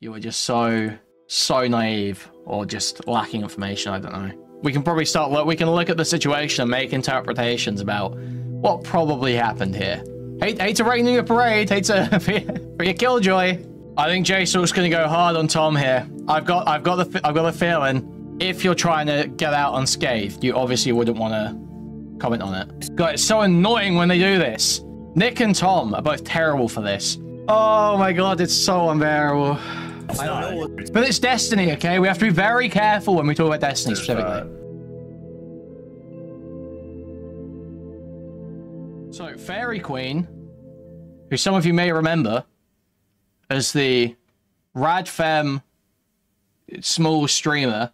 You were just so naive, or just lacking information. I don't know. We can probably we can look at the situation and make interpretations about what probably happened here. Hate to rain in your parade. Hate to for your killjoy. I think J-Stalk's gonna go hard on Tom here. I've got the feeling if you're trying to get out unscathed, you obviously wouldn't want to comment on it. God, it's so annoying when they do this. Nick and Tom are both terrible for this. Oh my god, it's so unbearable. But it's Destiny, okay? We have to be very careful when we talk about Destiny specifically. So, FairyQueen, who some of you may remember as the radfem small streamer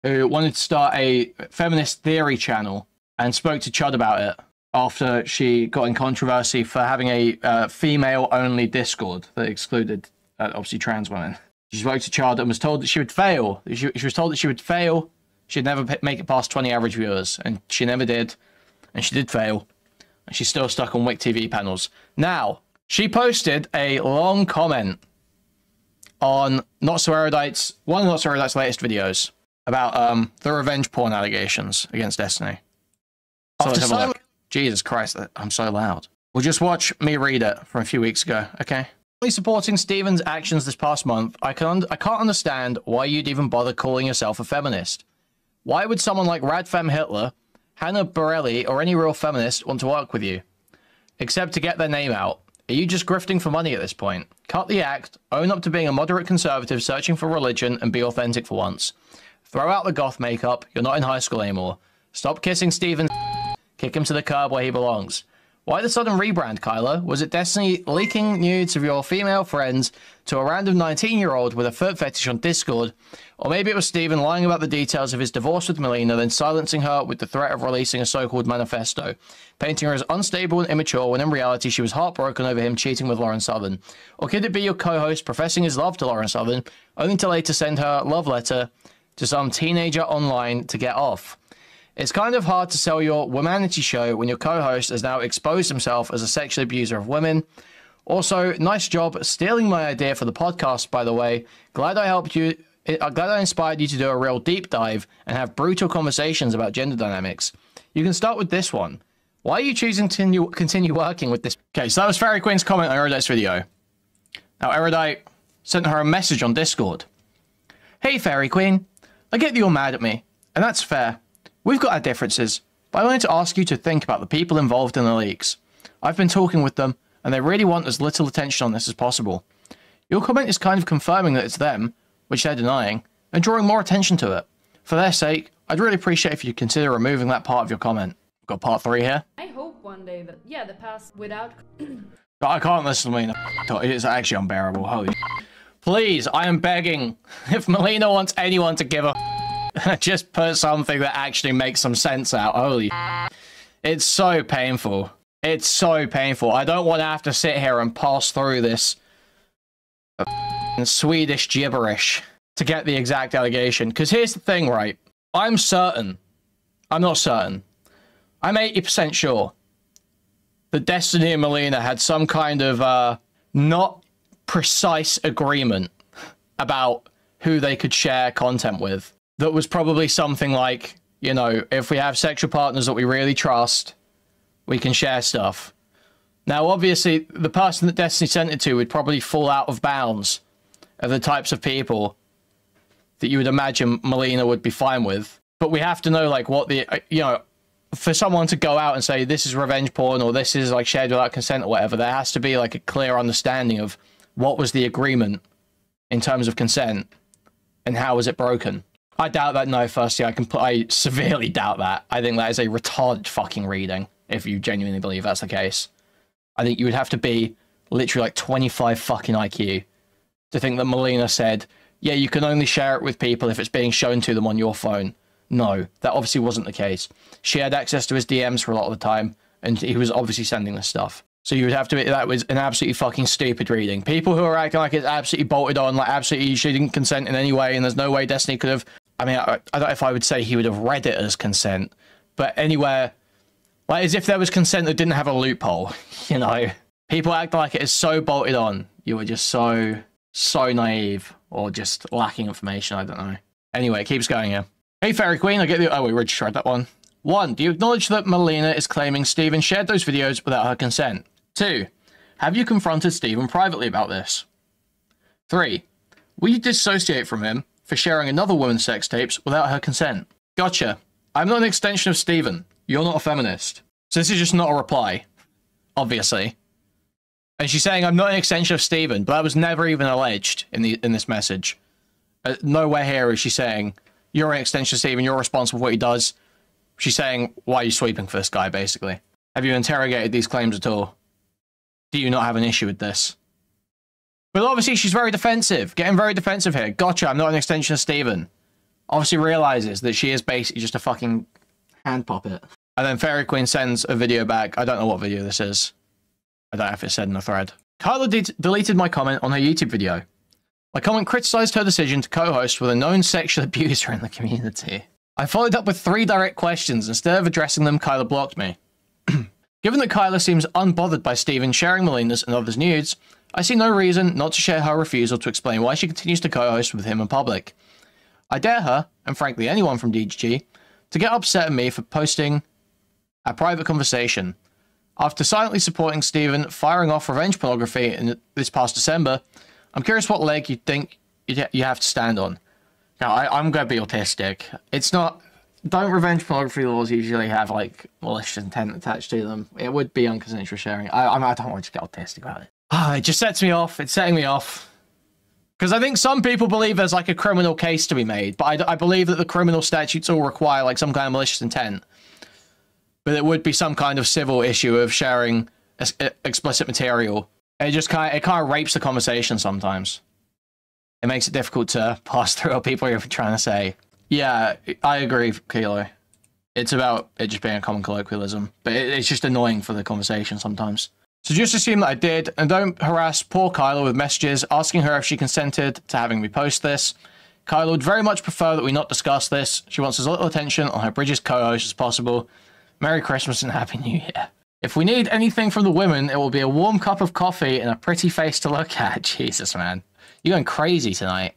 who wanted to start a feminist theory channel and spoke to Chud about it after she got in controversy for having a female-only Discord that excluded, obviously, trans women. She spoke to Chud and was told that she would fail. She was told that she would fail. She'd never make it past 20 average viewers, and she never did. And she did fail. And she's still stuck on Wick TV panels. Now, she posted a long comment on NotSoErudite's, one of NotSoErudite's latest videos about the revenge porn allegations against Destiny. So let's have a look. Jesus Christ, I'm so loud. We'll just watch me read it from a few weeks ago, okay? Supporting Stephen's actions this past month, I can't understand why you'd even bother calling yourself a feminist. Why would someone like Radfem Hitler, Hannah Borelli, or any real feminist want to work with you? Except to get their name out. Are you just grifting for money at this point? Cut the act, own up to being a moderate conservative searching for religion, and be authentic for once. Throw out the goth makeup, you're not in high school anymore. Stop kissing Stephen, kick him to the curb where he belongs. Why the sudden rebrand, Kyla? Was it Destiny leaking nudes of your female friends to a random 19-year-old with a foot fetish on Discord? Or maybe it was Stephen lying about the details of his divorce with Melina, then silencing her with the threat of releasing a so-called manifesto, painting her as unstable and immature when in reality she was heartbroken over him cheating with Lauren Southern? Or could it be your co-host professing his love to Lauren Southern, only to later send her a love letter to some teenager online to get off? It's kind of hard to sell your womanity show when your co-host has now exposed himself as a sexual abuser of women. Also, nice job stealing my idea for the podcast, by the way. Glad I helped you. Glad I inspired you to do a real deep dive and have brutal conversations about gender dynamics. You can start with this one. Why are you choosing to continue working with this? Okay, so that was FairyQueen's comment on Erudite's video. Now, Erudite sent her a message on Discord. Hey, FairyQueen. I get that you're mad at me, and that's fair. We've got our differences, but I wanted to ask you to think about the people involved in the leaks. I've been talking with them, and they really want as little attention on this as possible. Your comment is kind of confirming that it's them, which they're denying, and drawing more attention to it. For their sake, I'd really appreciate if you'd consider removing that part of your comment. We've got part 3 here. I hope one day that, yeah, the past without... I can't listen to Melina. It's actually unbearable. Holy Please, I am begging. If Melina wants anyone to give a just put something that actually makes some sense out. Holy it's so painful. It's so painful. I don't want to have to sit here and pass through this Swedish gibberish to get the exact allegation. Because here's the thing, right? I'm certain. I'm not certain. I'm 80% sure that Destiny and Melina had some kind of not precise agreement about who they could share content with. That was probably something like, you know, if we have sexual partners that we really trust, we can share stuff. Now, obviously, the person that Destiny sent it to would probably fall out of bounds of the types of people that you would imagine Melina would be fine with. But we have to know, like, what the, you know, for someone to go out and say this is revenge porn or this is, like, shared without consent or whatever, there has to be, like, a clear understanding of what was the agreement in terms of consent and how was it broken. I doubt that. No, firstly, I severely doubt that. I think that is a retarded fucking reading, if you genuinely believe that's the case. I think you would have to be literally like 25 fucking IQ to think that Melina said, yeah, you can only share it with people if it's being shown to them on your phone. No, that obviously wasn't the case. She had access to his DMs for a lot of the time, and he was obviously sending this stuff. So you would have to be, that was an absolutely fucking stupid reading. People who are acting like it's absolutely bolted on, like absolutely she didn't consent in any way, and there's no way Destiny could have, I mean, I don't know if I would say he would have read it as consent, but anywhere, like as if there was consent that didn't have a loophole, you know? People act like it is so bolted on. You were just so so naive or just lacking information. I don't know. Anyway, it keeps going here. Hey, FairyQueen, I get the... Oh, we already tried that one. 1. Do you acknowledge that Melina is claiming Stephen shared those videos without her consent? 2. Have you confronted Stephen privately about this? 3. Will you dissociate from him for sharing another woman's sex tapes without her consent? Gotcha. I'm not an extension of Stephen. You're not a feminist. So this is just not a reply. Obviously. And she's saying, I'm not an extension of Stephen, but that was never even alleged in this message. Nowhere here is she saying, you're an extension of Stephen, you're responsible for what he does. She's saying, why are you sweeping for this guy, basically? Have you interrogated these claims at all? Do you not have an issue with this? But obviously she's very defensive, getting very defensive here. Gotcha, I'm not an extension of Stephen. Obviously realizes that she is basically just a fucking hand puppet. And then FairyQueen sends a video back. I don't know what video this is. I don't know if it said in the thread. Kyla deleted my comment on her YouTube video. My comment criticized her decision to co-host with a known sexual abuser in the community. I followed up with 3 direct questions. Instead of addressing them, Kyla blocked me. Given that Kyla seems unbothered by Stephen sharing Melina's and others' nudes, I see no reason not to share her refusal to explain why she continues to co-host with him in public. I dare her, and frankly anyone from DGG, to get upset at me for posting a private conversation. After silently supporting Stephen firing off revenge pornography in this past December, I'm curious what leg you think you have to stand on. Now, I'm going to be autistic. It's not... Don't revenge pornography laws usually have, like, malicious intent attached to them? It would be unconsensual sharing. I don't want to get autistic about it. It just sets me off. It's setting me off. Because I think some people believe there's, like, a criminal case to be made. But I believe that the criminal statutes all require, like, some kind of malicious intent. But it would be some kind of civil issue of sharing explicit material. It just kind of rapes the conversation sometimes. It makes it difficult to pass through what people are trying to say. Yeah, I agree, Kilo. It's about it just being a common colloquialism. But it's just annoying for the conversation sometimes. So just assume that I did, and don't harass poor Kyla with messages asking her if she consented to having me post this. Kyla would very much prefer that we not discuss this. She wants as little attention on her Bridges co-host as possible. Merry Christmas and Happy New Year. If we need anything from the women, it will be a warm cup of coffee and a pretty face to look at. Jesus, man. You're going crazy tonight.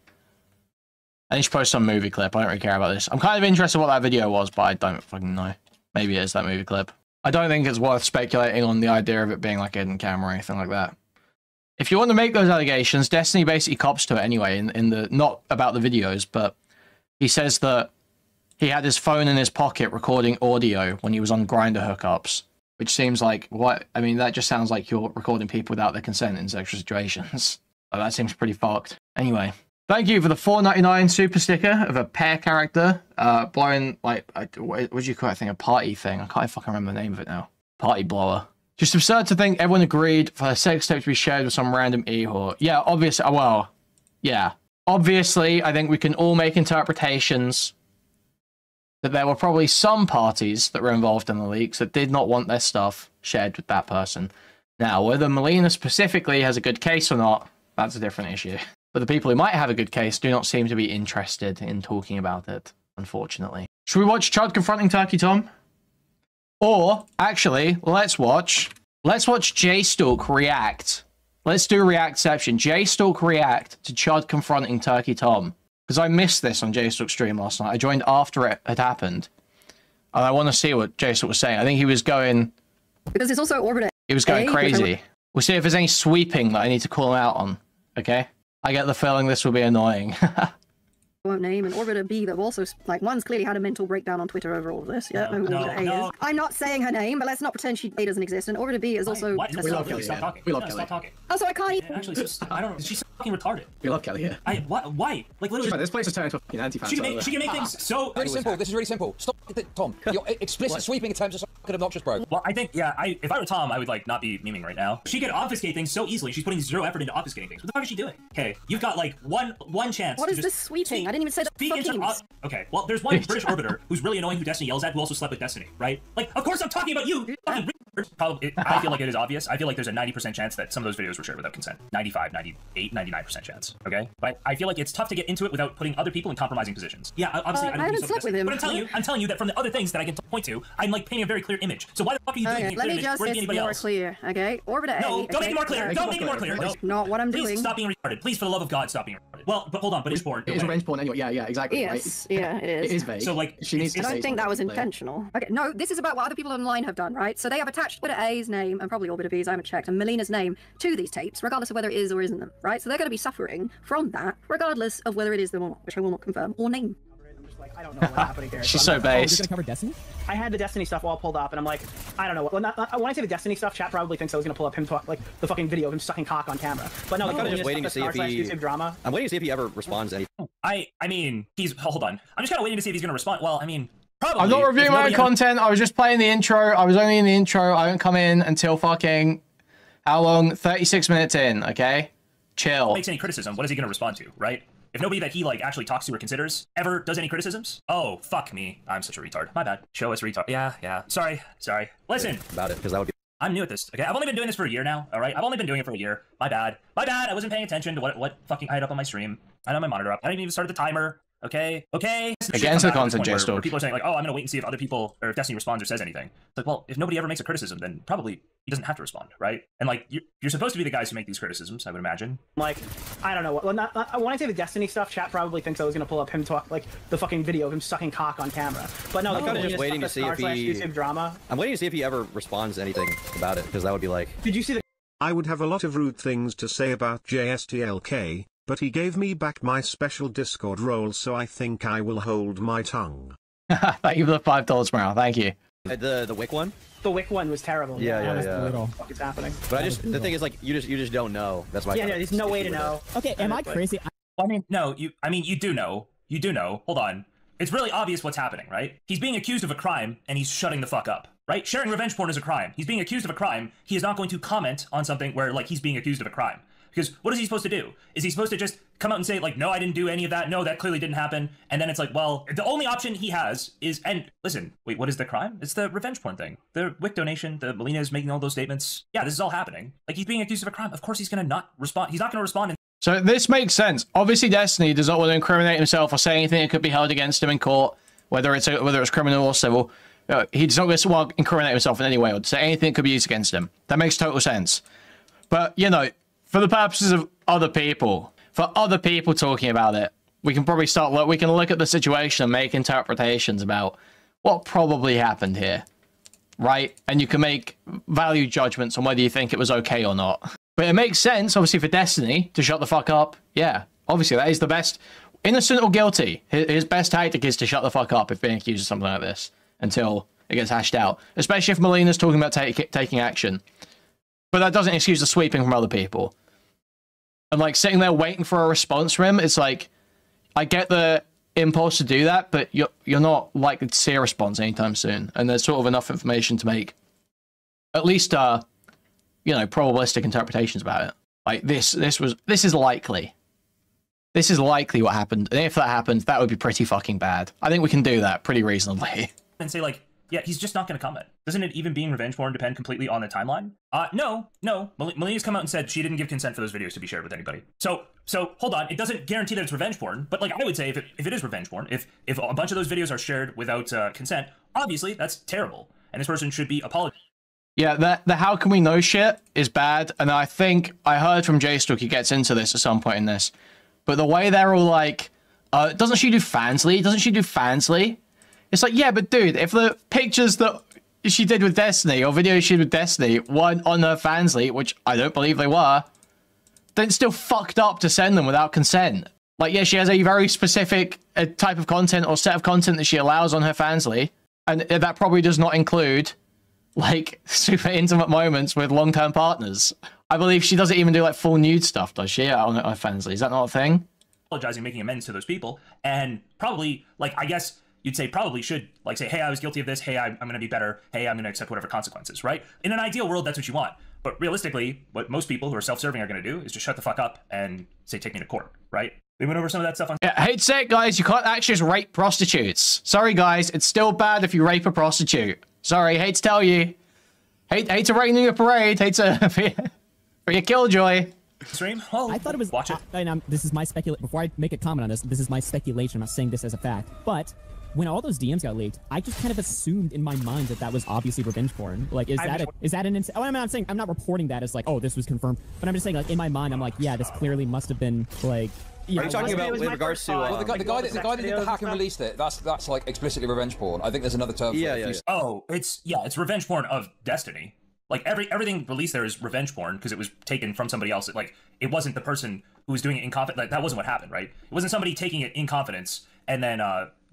I need to post some movie clip. I don't really care about this. I'm kind of interested in what that video was, but I don't fucking know. Maybe it is that movie clip. I don't think it's worth speculating on the idea of it being like a hidden camera or anything like that. If you want to make those allegations, Destiny basically cops to it anyway, in the not about the videos, but he says that he had his phone in his pocket recording audio when he was on Grindr hookups, which seems like, what? I mean, that just sounds like you're recording people without their consent in sexual situations. So that seems pretty fucked. Anyway, thank you for the $4.99 super sticker of a pair character blowing, like, what do you call it thing? A party thing. I can't fucking remember the name of it now. Party blower. Just absurd to think everyone agreed for a sex tape to be shared with some random e-whore. Yeah, obviously, well, yeah. Obviously, I think we can all make interpretations that there were probably some parties that were involved in the leaks that did not want their stuff shared with that person. Now, whether Melina specifically has a good case or not, that's a different issue. But the people who might have a good case do not seem to be interested in talking about it, unfortunately. Should we watch Chud confronting TurkeyTom? Or, actually, let's watch J-Stalk react. Let's do Reactception. J-Stalk react to Chud confronting TurkeyTom. Because I missed this on J-Stalk's stream last night. I joined after it had happened. And I want to see what J-Stalk was saying. I think he was going... Because it's also Orbit. He was going crazy. We'll see if there's any sweeping that I need to call him out on. Okay? I get the feeling this will be annoying. Won't name, and Orbiter B that also, like, one's clearly had a mental breakdown on Twitter over all of this. Yeah, No, Orbiter A is. I'm not saying her name, but let's not pretend A doesn't exist, and Orbiter B is also... What? We love Kelly. Stop talking. We love Kelly. Stop talking. Oh, so I can't even... Actually, I don't know. She's fucking retarded. We love Kelly here. What? Why? Like, literally... This place is turning into a fucking anti-fan. She can make things so... Really simple. This is really simple. Stop it, Tom. Your explicit sweeping attempts are so fucking obnoxious, bro. Well, I think, yeah, if I were Tom, I would, like, not be memeing right now. She could obfuscate things so easily. She's putting zero effort into obfuscating things. What the fuck is she doing? Okay, you've got, like, one chance. What is this sweeping? I didn't even say that. Okay, well, there's one British orbiter who's really annoying who Destiny yells at who also slept with Destiny, right? Like, of course I'm talking about you! Probably, I feel like it is obvious. I feel like there's a 90% chance that some of those videos were shared without consent. 95, 98, 99% chance, okay? But I feel like it's tough to get into it without putting other people in compromising positions. Yeah, obviously, I haven't slept with him. But I'm telling you that from the other things that I can point to, I'm, like, painting a very clear clear image. So why the fuck are you doing Okay, a let clear me image just before make you it anybody more else? clear, okay? Orbiter A. No, don't make it more clear. Okay, Don't make it more clear. No. That's not what I'm Please doing. stop being retarded. Please, for the love of God, stop being retarded. Well, but hold on, but it's porn. It is revenge porn anyway. Yeah, exactly. Yes, right? yeah, it is. It is vague. So, like, she needs to I say don't think that was something clear. intentional. Okay, no, this is about what other people online have done, right? So they have attached Orbiter A's name, and probably Orbiter B's, I haven't checked, and Melina's name to these tapes, regardless of whether it is or isn't them, right? So they're going to be suffering from that, regardless of whether it is them or not, which I will not confirm or name. I'm just like, I don't know what's happening here. She's I'm so like, based. You're gonna cover Destiny? I had the Destiny stuff all pulled up, and I'm like, I don't know. When I say the Destiny stuff, chat probably thinks I was gonna pull up him like the fucking video of him sucking cock on camera. But no, I'm kind of just waiting to see if he. YouTube drama. I'm waiting to see if he ever responds to anything. I mean, hold on. I'm just kind of waiting to see if he's gonna respond. Well, I mean, probably. I'm not if reviewing my own nobody content. I was just playing the intro. I was only in the intro. I don't come in until fucking how long? 36 minutes in. Okay, chill. makes any criticism, what is he gonna respond to, right? If nobody that he like actually talks to or considers ever does any criticisms, oh fuck me, I'm such a retard. My bad. Show us retard. Yeah. Sorry. Listen. About it, because that would be. I'm new at this. Okay, I've only been doing this for a year now. All right, I've only been doing it for a year. My bad. I wasn't paying attention to what fucking I had up on my stream. I had my monitor up. I didn't even start the timer. Okay. Again to the content, where J-Stoke. people are saying like, oh, I'm gonna wait and see if other people or if Destiny responds or says anything. It's like, well, if nobody ever makes a criticism, then probably he doesn't have to respond, right? And like, you're supposed to be the guys who make these criticisms, I would imagine. Like, I don't know. When I say the Destiny stuff, chat probably thinks I was gonna pull up him like the fucking video of him sucking cock on camera. But no, I'm kind of just waiting to see if he. YouTube drama. I'm waiting to see if he ever responds to anything about it, because that would be like. Did you see the? I would have a lot of rude things to say about JSTLK, but he gave me back my special Discord role, so I think I will hold my tongue. Thank you for the $5, Morale. Thank you. The Wick one? The Wick one was terrible. Yeah. What the fuck is happening? But the thing is, like, you just don't know. That's my. Yeah, there's no way to know. Okay, am I crazy? I mean, no, you do know. You do know. Hold on. It's really obvious what's happening, right? He's being accused of a crime, and he's shutting the fuck up, right? Sharing revenge porn is a crime. He's being accused of a crime. He is not going to comment on something where, like, he's being accused of a crime. Because what is he supposed to do? Is he supposed to just come out and say, like, no, I didn't do any of that. No, that clearly didn't happen. And then it's like, well, the only option he has is, and listen, wait, what is the crime? It's the revenge porn thing. The WIC donation, the Melina is making all those statements. Yeah, this is all happening. Like, he's being accused of a crime. Of course he's going to not respond. He's not going to respond. So this makes sense. Obviously, Destiny does not want to incriminate himself or say anything that could be held against him in court, whether it's criminal or civil. He does not want to incriminate himself in any way or to say anything that could be used against him. That makes total sense. But, you know, for the purposes of other people talking about it, we can probably we can look at the situation and make interpretations about what probably happened here, right? And you can make value judgments on whether you think it was okay or not. But it makes sense, obviously, for Destiny to shut the fuck up. Yeah, obviously, that is the best, innocent or guilty. His best tactic is to shut the fuck up if being accused of something like this until it gets hashed out, especially if Melina's talking about taking action. But that doesn't excuse the sweeping from other people. And, like, sitting there waiting for a response from him, it's like, I get the impulse to do that, but you're not likely to see a response anytime soon. And there's sort of enough information to make at least, you know, probabilistic interpretations about it. Like, this is likely. This is likely what happened. And if that happened, that would be pretty fucking bad. I think we can do that pretty reasonably. And say, like, yeah, he's just not going to comment. Doesn't it even being revenge porn depend completely on the timeline? No. Melina's come out and said she didn't give consent for those videos to be shared with anybody. So hold on. It doesn't guarantee that it's revenge porn, but, like, I would say if it is revenge porn, if a bunch of those videos are shared without consent, obviously that's terrible, and this person should be apologized. Yeah, the how can we know shit is bad, and I think I heard from J-Stook, he gets into this at some point in this, but the way they're all like, doesn't she do Fansly? Doesn't she do Fansly? It's like, yeah, but dude, if the pictures that she did with Destiny, or videos she did with Destiny, weren't on her Fansly, which I don't believe they were, then it's still fucked up to send them without consent. Like, yeah, she has a very specific type of content or set of content that she allows on her Fansly, and that probably does not include, like, super intimate moments with long-term partners. I believe she doesn't even do, like, full nude stuff, does she, on her Fansly? Is that not a thing? Apologizing, making amends to those people, and probably, like, I guess you'd say probably should, like, say, hey, I was guilty of this, hey, I'm going to be better, hey, I'm going to accept whatever consequences, right? In an ideal world, that's what you want. But realistically, what most people who are self-serving are going to do is just shut the fuck up and say, take me to court, right? We went over some of that stuff on... Yeah, I hate to say it, guys, you can't actually just rape prostitutes. Sorry, guys, it's still bad if you rape a prostitute. Sorry, hate to tell you. Hate to rain in your parade, hate to... for your killjoy. Stream? Well, I thought it was... Watch it. This is my speculation. Before I make a comment on this, this is my speculation. I'm not saying this as a fact. But when all those DMs got leaked, I just kind of assumed in my mind that that was obviously revenge porn. Like, is that an oh, I'm not saying, I'm not reporting that as like, oh, this was confirmed, but I'm just saying, like, in my mind, I'm like, yeah, this clearly must have been like. Yeah, are you talking about with regards to? Well, the guy that did the hack and released it, that's like explicitly revenge porn. I think there's another term. Oh, it's revenge porn of Destiny. Like everything released there is revenge porn because it was taken from somebody else. Like it wasn't the person who was doing it in confidence. Like, that wasn't what happened, right? It wasn't somebody taking it in confidence and then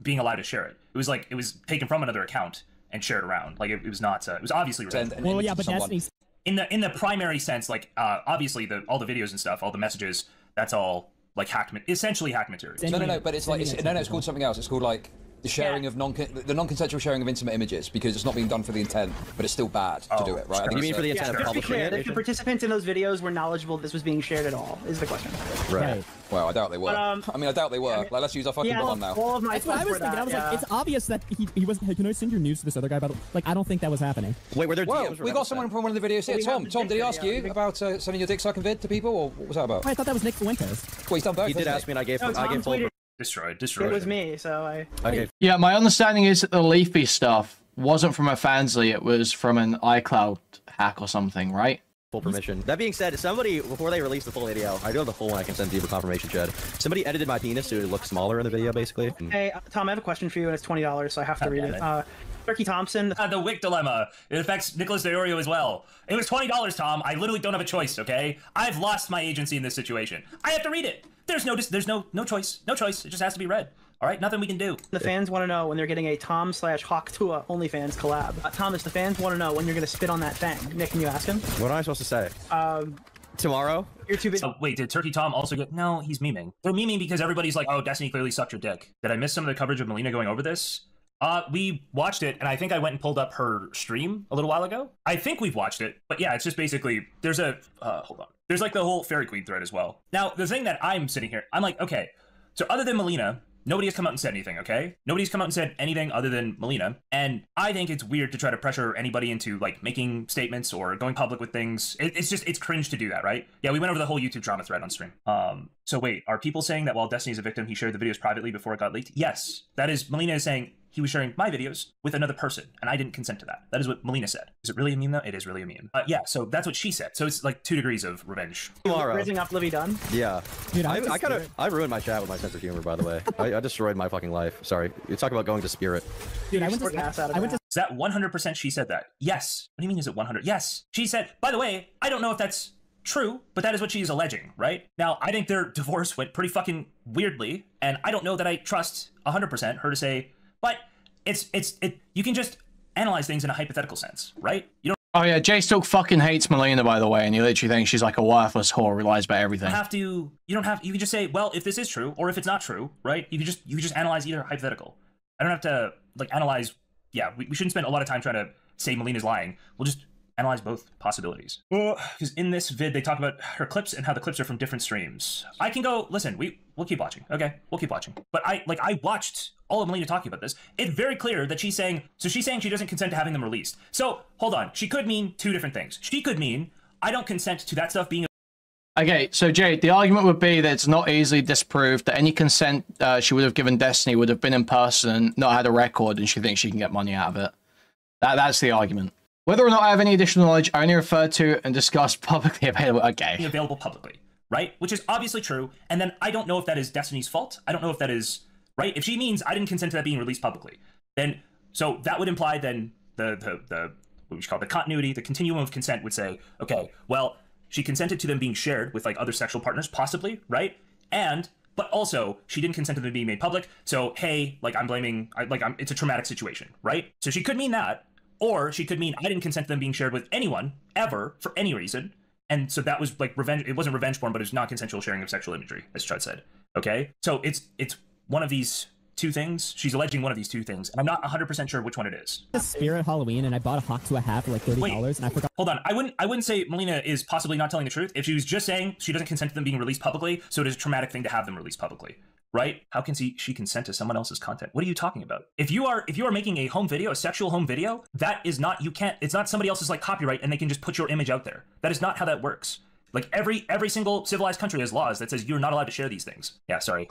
being allowed to share it. It was like it was taken from another account and shared around. Like it was not. It was obviously revenge. Well, yeah, but Destiny's in the primary sense, like obviously all the videos and stuff, all the messages, that's all like essentially hacked material. No, but it's like it's called something else. It's called like the sharing of non-consensual sharing of intimate images because it's not being done for the intent, but it's still bad to do it, right? You mean for the intent of publishing it? If the participants in those videos were knowledgeable this was being shared at all, is the question. Right. Well, I doubt they were. I mean, I doubt they were. Like, let's use our fucking one now. All of my That's what I was thinking. I was like, it's obvious that he was. Hey, can I send your news to this other guy about? Like, I don't think that was happening. Wait, were there? Well, we got someone from one of the videos here. Tom, did he ask you about sending your dick sucking vid to people, or what was that about? I thought that was Nick Fuentes. Well, he's done both. He did ask me, and I gave full. Destroyed. It was me, so I. Okay. Yeah, my understanding is that the Leafy stuff wasn't from a Fansly, it was from an iCloud hack or something, right? Full permission. That being said, somebody, before they release the full ADL, I do have the full one I can send to you for confirmation, Chad. Somebody edited my penis to look smaller in the video, basically. Hey, Tom, I have a question for you, and it's $20, so I have to read it. Turkey Thompson. The Wick dilemma. It affects Nicholas DeOrio as well. It was $20, Tom. I literally don't have a choice, okay? I've lost my agency in this situation. I have to read it. There's no choice. No choice. It just has to be read. All right, nothing we can do. The fans want to know when they're getting a Tom/Hawk Tua OnlyFans collab. Thomas, the fans want to know when you're going to spit on that thing. Nick, can you ask him? What am I supposed to say? Tomorrow? You're too busy. So, wait, did TurkeyTom also get... No, he's memeing. They're memeing because everybody's like, oh, Destiny clearly sucked your dick. Did I miss some of the coverage of Melina going over this? We watched it, and I think I went and pulled up her stream a little while ago. I think we've watched it, but yeah, it's just basically, there's a, hold on. There's like the whole FairyQueen thread as well. Now, the thing that I'm sitting here, I'm like, okay, so other than Melina, nobody has come out and said anything, okay? Nobody's come out and said anything other than Melina, and I think it's weird to try to pressure anybody into, like, making statements or going public with things. It's cringe to do that, right? Yeah, we went over the whole YouTube drama thread on stream. So wait, are people saying that while Destiny's a victim, he shared the videos privately before it got leaked? Yes, that is, Melina is saying, he was sharing my videos with another person, and I didn't consent to that. That is what Melina said. Is it really a meme, though? It is really a meme. Yeah, so that's what she said. So it's like 2 degrees of revenge. Tomorrow. Raising up Livy Dunn? Yeah. Dude, I ruined my chat with my sense of humor, by the way. I destroyed my fucking life. Sorry. You talk about going to Spirit. Dude, I went to Is that 100% she said that? Yes. What do you mean is it 100? Yes. She said, by the way, I don't know if that's true, but that is what she's alleging, right? Now, I think their divorce went pretty fucking weirdly, and I don't know that I trust 100% her to say, but you can just analyze things in a hypothetical sense, right? You don't. Oh yeah, Jay still fucking hates Melina, by the way, and he literally thinks she's like a worthless whore who lies about everything. You can just say, well, if this is true, or if it's not true, right? You can just analyze either hypothetical. I don't have to, like, analyze, yeah, we shouldn't spend a lot of time trying to say Melina's lying. We'll just analyze both possibilities. Because in this vid, they talk about her clips and how the clips are from different streams. I can go, listen, we'll keep watching, okay? We'll keep watching. But I watched all of Melina talking about this. It's very clear that she's saying she doesn't consent to having them released. So, hold on, she could mean 2 different things. She could mean, I don't consent to that stuff being... Okay, so Jade, the argument would be that it's not easily disproved, that any consent she would have given Destiny would have been in person, not had a record, and she thinks she can get money out of it. That's the argument. Whether or not I have any additional knowledge, I only refer to and discuss publicly available. Okay. Available publicly, right? Which is obviously true. And then I don't know if that is Destiny's fault. I don't know if that is right. If she means I didn't consent to that being released publicly, then so that would imply then the what we should call the continuity, the continuum of consent would say, okay, well, she consented to them being shared with like other sexual partners, possibly, right? But also she didn't consent to them being made public. So hey, like it's a traumatic situation, right? So she could mean that. Or she could mean I didn't consent to them being shared with anyone, ever, for any reason. And so that was like revenge. It wasn't revenge porn, but it was non-consensual sharing of sexual imagery, as Chud said. Okay? So it's one of these 2 things. She's alleging one of these 2 things. And I'm not 100% sure which one it is. It's Spirit Halloween, and I bought a Hawk to a hat for like $30, and I forgot. Hold on. I wouldn't say Melina is possibly not telling the truth if she was just saying she doesn't consent to them being released publicly, so it is a traumatic thing to have them released publicly. Right? How can she consent to someone else's content? What are you talking about? If you are making a home video, a sexual home video, that is not, it's not somebody else's like copyright and they can just put your image out there. That is not how that works. Like every single civilized country has laws that says you're not allowed to share these things. Yeah, sorry.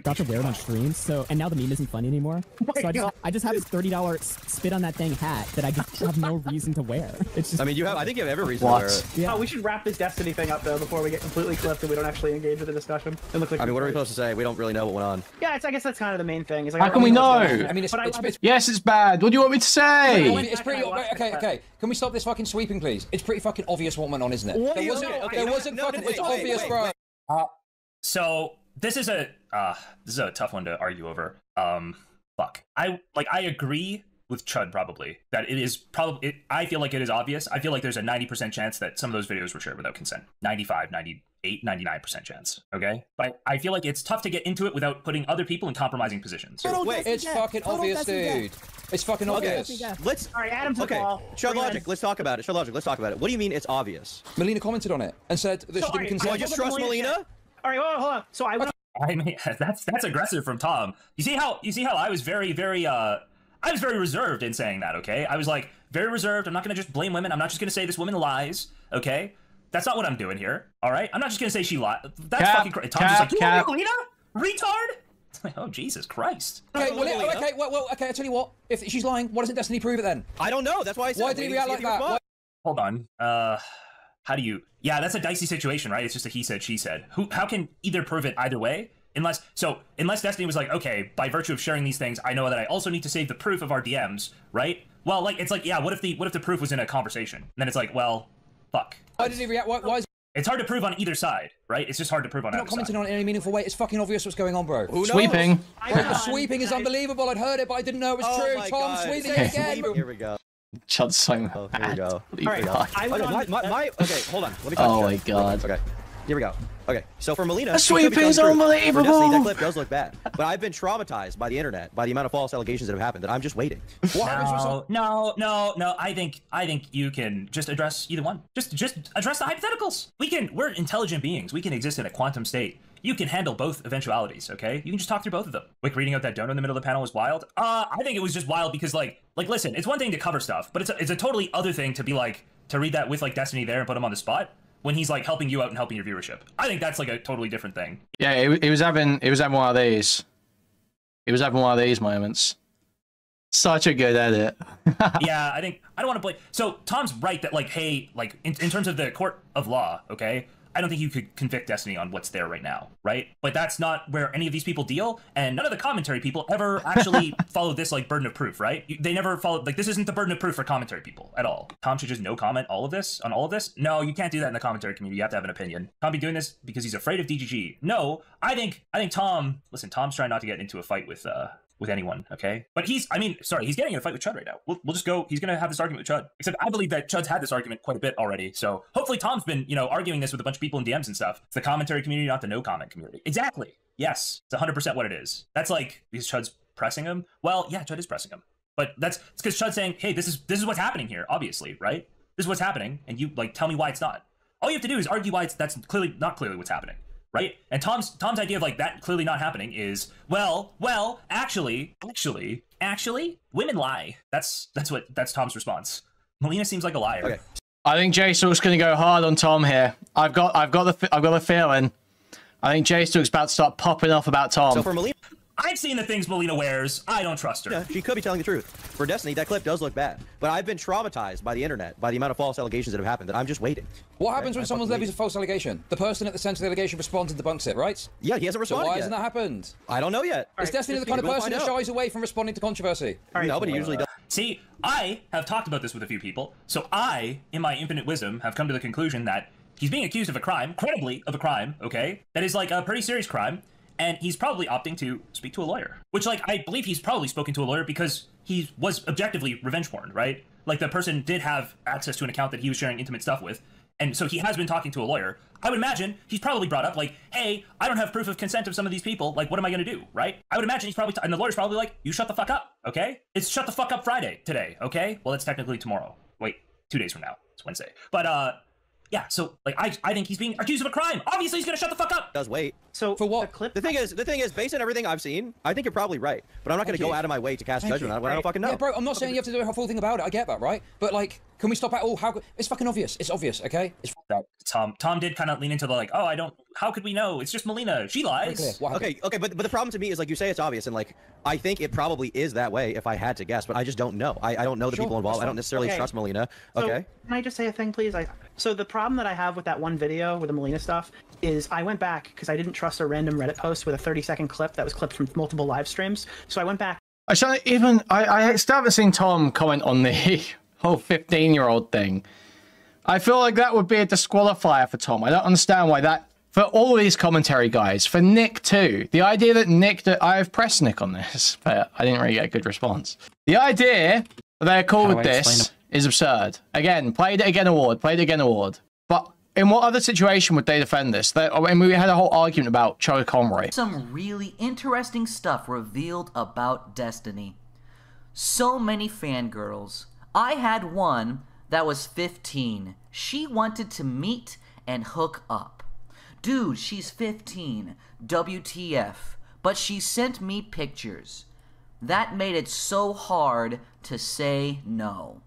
Got to wear it on streams, so and now the meme isn't funny anymore. So I just have this $30 spit on that thing hat that I just have no reason to wear. It's just. I mean, I think you have every reason to wear it. Yeah. Oh, we should wrap this Destiny thing up though before we get completely clipped and we don't actually engage with the discussion. It look like I mean, what are we supposed to say? We don't really know what went on. Yeah, I guess that's kind of the main thing. Is like, How can we know? I mean, Yes, it's bad. What do you want me to say? it's pretty. Okay. Can we stop this fucking sweeping, please? It's pretty fucking obvious what went on, isn't it? There wasn't fucking. It's obvious, bro. So this is a tough one to argue over. Fuck. I agree with Chud probably that it is probably. I feel like it is obvious. I feel like there's a 90% chance that some of those videos were shared without consent. 95, 98, 99% chance. Okay, but I feel like it's tough to get into it without putting other people in compromising positions. Wait, it's fucking obvious, dude. It's fucking obvious. Let's. All right, Adam's Okay, Chud Logic. Let's talk about it. Chud Logic. Let's talk about it. What do you mean it's obvious? Melina commented on it and said that she didn't consent. I just trust Melina. All right, hold on. So I mean, that's aggressive from Tom. You see how I was very reserved in saying that. Okay, I was like very reserved. I'm not gonna just blame women. I'm not just gonna say this woman lies. Okay, that's not what I'm doing here. All right, I'm not just gonna say she lied. That's fucking crazy. Tom's just like, you want Melina? Retard? It's like, oh Jesus Christ. Okay, okay. I tell you what. If she's lying, why doesn't Destiny prove it then? I don't know. That's why I said. Why did he react like that? Hold on. How do you? Yeah, that's a dicey situation, right? It's just a he said, she said. How can either prove it either way? Unless Destiny was like, okay, by virtue of sharing these things, I know that I also need to save the proof of our DMs, right? Well, like it's like, yeah, what if the proof was in a conversation? And then it's like, well, fuck. Why did he react? Why is it's hard to prove on either side, right? It's just hard to prove on either side. Not commenting on it in any meaningful way. It's fucking obvious what's going on, bro. Sweeping. The sweeping is unbelievable. I'd heard it, but I didn't know it was true. Tom, sweeping it again. Here we go. Chud's so mad. Oh, here we go. Okay, hold on. Let me oh my god. Okay, here we go. Okay, so for Melina, the sweeping is unbelievable. For Destiny, that clip does look bad, but I've been traumatized by the internet, by the amount of false allegations that have happened. That I'm just waiting. No. I think you can just address either one. Just address the hypotheticals. We're intelligent beings. We can exist in a quantum state. You can handle both eventualities, okay? You can just talk through both of them. Like reading out that dono in the middle of the panel was wild. I think it was just wild because like listen, it's one thing to cover stuff, but it's a totally other thing to be like to read that with like Destiny there and put him on the spot when he's like helping you out and helping your viewership. I think that's like a totally different thing. Yeah, it was having one of these. It was having one of these moments. Such a good edit. Yeah, I don't want to play. So Tom's right that like, hey, like in terms of the court of law, okay? I don't think you could convict Destiny on what's there right now, right? But that's not where any of these people deal, and none of the commentary people ever actually follow this like burden of proof, right? They never follow, like this isn't the burden of proof for commentary people at all. Tom should just no comment on all of this? No, you can't do that in the commentary community. You have to have an opinion. Tom be doing this because he's afraid of DGG. No, I think Tom, listen, Tom's trying not to get into a fight with anyone, okay? But he's getting in a fight with Chud right now. We'll just go, he's gonna have this argument with Chud. Except I believe that Chud's had this argument quite a bit already, so hopefully Tom's been, arguing this with a bunch of people in DMs and stuff. It's the commentary community, not the no comment community. Exactly. Yes, it's 100% what it is. That's like, because Chud's pressing him? Well, yeah, Chud is pressing him. But it's because Chud's saying, hey, this is what's happening here, obviously, right? This is what's happening, and you, like, tell me why it's not. All you have to do is argue why that's not clearly what's happening. Right? And Tom's idea of like that clearly not happening is, well, actually, women lie. That's Tom's response. Melina seems like a liar. Okay. I think J-Stalk's gonna go hard on Tom here. I've got the feeling. I think J-Stalk's about to start popping off about Tom. So for Melina, I've seen the things Melina wears. I don't trust her. Yeah, she could be telling the truth. For Destiny, that clip does look bad. But I've been traumatized by the internet, by the amount of false allegations that have happened, that I'm just waiting. What happens when someone levies a false allegation? The person at the center of the allegation responds and debunks it, right? Yeah, he hasn't responded So why yet. hasn't that happened? I don't know yet. Is Destiny the kind of person that shies away from responding to controversy? No, but he usually does. See, I have talked about this with a few people, so I, in my infinite wisdom, have come to the conclusion that he's being accused of a crime, credibly of a crime, okay? That is like a pretty serious crime. And he's probably opting to speak to a lawyer, which, like, I believe he's probably spoken to a lawyer because he was objectively revenge porn, right? Like, the person did have access to an account that he was sharing intimate stuff with, and so he has been talking to a lawyer. I would imagine he's probably brought up, like, hey, I don't have proof of consent of some of these people. Like, what am I going to do, right? I would imagine he's probably, and the lawyer's probably like, you shut the fuck up, okay? It's shut the fuck up Friday today, okay? Well, it's technically tomorrow. Wait, 2 days from now. It's Wednesday. But, yeah, so like I think he's being accused of a crime. Obviously, he's gonna shut the fuck up. Does wait. So for what? The thing is, based on everything I've seen, I think you're probably right. But I'm not gonna go out of my way to cast judgment on it when I don't fucking know. Yeah, bro, I'm not saying you have to do a full thing about it. I get that, right? But like, Can we stop at all? It's fucking obvious. It's obvious, okay? It's that Tom did kind of lean into the like, oh, how could we know? It's just Melina. She lies. Okay, but the problem to me is like you say it's obvious, and like I think it probably is that way if I had to guess, but I just don't know. I don't know the people involved. I don't necessarily trust Melina. Okay. So, can I just say a thing, please? So the problem that I have with that one video with the Melina stuff is I went back because I didn't trust a random Reddit post with a 30-second clip that was clipped from multiple live streams. So I went back. I still haven't seen Tom comment on the whole 15-year-old thing. I feel like that would be a disqualifier for Tom. I don't understand why that, for all these commentary guys, for Nick too. The idea that I've pressed Nick on this, but I didn't really get a good response. The idea that they're cool with this is absurd. Again, played it again award. But in what other situation would they defend this? I mean, we had a whole argument about Cho Conroy. Some really interesting stuff revealed about Destiny. So many fangirls. I had one that was 15. She wanted to meet and hook up. Dude, she's 15. WTF. But she sent me pictures. That made it so hard to say no.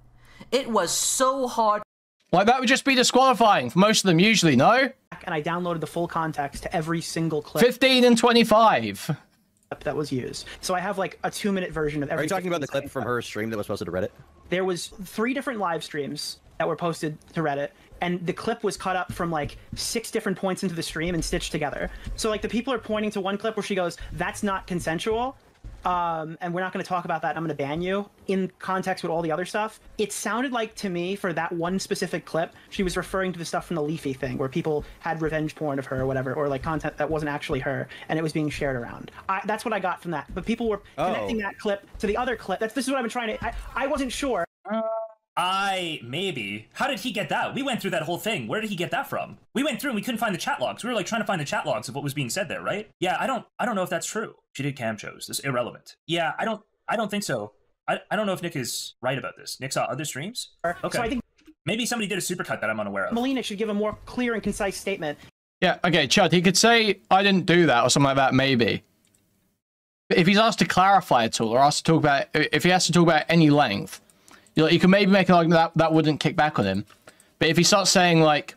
It was so hard. Like, that would just be disqualifying for most of them usually, no? And I downloaded the full context to every single clip. 15 and 25. That was used. So I have like a 2-minute version of every. Are you talking about the clip from her stream that was posted to Reddit? There was 3 different live streams that were posted to Reddit, and the clip was cut up from like 6 different points into the stream and stitched together. So like the people are pointing to one clip where she goes, "That's not consensual. And we're not going to talk about that. I'm going to ban you," in context with all the other stuff. It sounded like to me for that one specific clip, she was referring to the stuff from the Leafy thing where people had revenge porn of her or whatever, or like content that wasn't actually her and it was being shared around. That's what I got from that. But people were connecting that clip to the other clip. This is what I've been trying to, I wasn't sure. Maybe. How did he get that? We went through that whole thing. Where did he get that from? We went through and we couldn't find the chat logs. We were like trying to find the chat logs of what was being said there, right? Yeah, I don't know if that's true. She did cam shows. This is irrelevant. Yeah, I don't think so. I don't know if Nick is right about this. Nick saw other streams? Okay. So I think maybe somebody did a supercut that I'm unaware of. Melina should give a more clear and concise statement. Yeah, okay, Chud, he could say, "I didn't do that," or something like that, maybe. But if he's asked to clarify at all, or asked to talk about, if he has to talk about any length, you can maybe make an argument that wouldn't kick back on him. But if he starts saying like,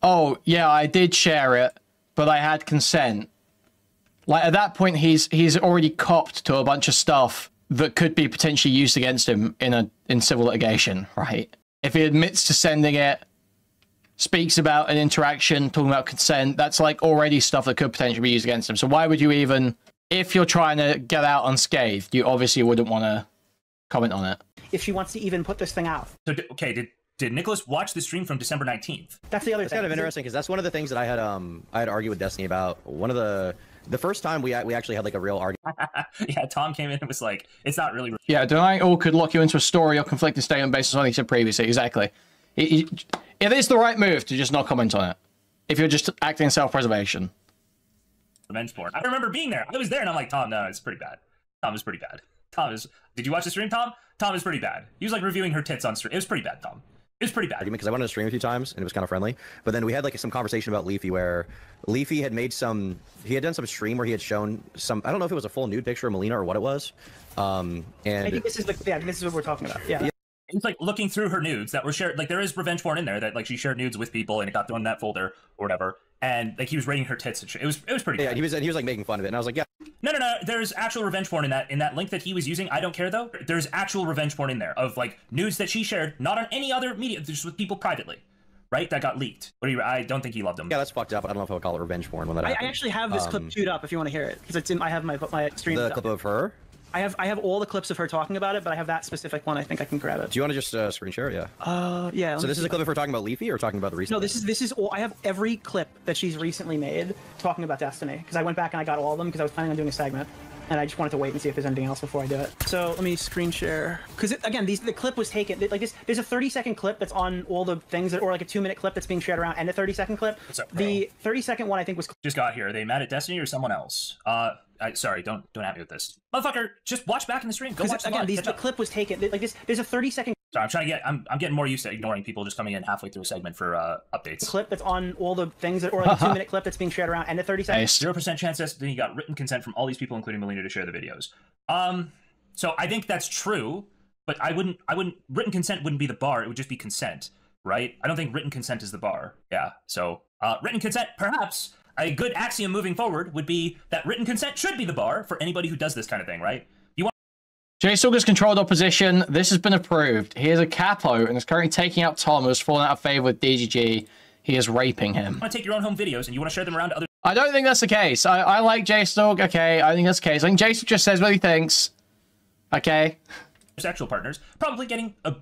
"Oh, yeah, I did share it, but I had consent," like at that point he's already copped to a bunch of stuff that could be potentially used against him in civil litigation, right? If he admits to sending it, speaks about an interaction, talking about consent, that's like already stuff that could potentially be used against him. So why would you even, if you're trying to get out unscathed, you obviously wouldn't want to comment on it. If she wants to even put this thing out. So, okay, did Nicholas watch the stream from December 19th? That's the other thing. It's kind of interesting because that's one of the things that I had argued with Destiny about. One of the first time we actually had like a real argument. Yeah, Tom came in and was like, "It's not really." Yeah, denying all could lock you into a story or conflicting statement based on something you said previously. Exactly. It is the right move to just not comment on it if you're just acting in self-preservation. Revenge porn. I remember being there. I was there, and I'm like, "Tom, no, it's pretty bad. Tom is pretty bad. Tom is." Did you watch the stream, Tom? Tom is pretty bad. He was like reviewing her tits on stream. It was pretty bad, Tom. It was pretty bad. Because I went on a stream a few times and it was kind of friendly. But then we had like some conversation about Leafy where Leafy had made he had done some stream where he had shown some, I don't know if it was a full nude picture of Melina or what it was. And I think this is this is what we're talking about. Yeah. It's like looking through her nudes that were shared. Like there is revenge porn in there that like she shared nudes with people and it got thrown in that folder or whatever. And like he was rating her tits and shit. It was pretty bad. Yeah, he was like making fun of it. And I was like, yeah. No. There's actual revenge porn in that link that he was using. I don't care though. There's actual revenge porn in there of like nudes that she shared, not on any other media, just with people privately, right? That got leaked. I don't think he loved them. Yeah, that's fucked up. I don't know if I would call it revenge porn when that happened. I actually have this clip queued up if you want to hear it because it's in. I have my stream. The clip of her. I have all the clips of her talking about it, but I have that specific one. I think I can grab it. Do you want to just screen share it? Yeah. Yeah. So this is a clip of her talking about Leafy or talking about the recent? No, this is all. I have every clip that she's recently made talking about Destiny because I went back and I got all of them because I was planning on doing a segment, and I just wanted to wait and see if there's anything else before I do it. So let me screen share because again, the clip was taken like this. There's a 30-second clip that's on all the things that, or like a 2-minute clip that's being shared around, and a 30-second clip. What's up, the 30-second one I think was just got here. Are they mad at Destiny or someone else? Sorry, don't at me with this, motherfucker. Just watch back in the stream. Go watch again. The clip was taken like this. There's a 30-second. Sorry, I'm getting more used to ignoring people just coming in halfway through a segment for updates. Clip that's on all the things that, or like a 2-minute clip that's being shared around, and a 30-second. 0% chance Destiny got written consent from all these people, including Melina, to share the videos. So I think that's true. but I wouldn't. Written consent wouldn't be the bar. It would just be consent, right? I don't think written consent is the bar. Yeah. So written consent, perhaps a good axiom moving forward would be that written consent should be the bar for anybody who does this kind of thing, right? You want J-Stalker's controlled opposition. This has been approved. He is a capo and is currently taking out Tom, who's fallen out of favor with DGG. He is raping him. You want to take your own home videos and you want to share them around to other. I don't think that's the case. I like J-Stalk. Okay, I think that's the case. I think J-Stalk just says what he thinks. Okay. Sexual partners, probably getting a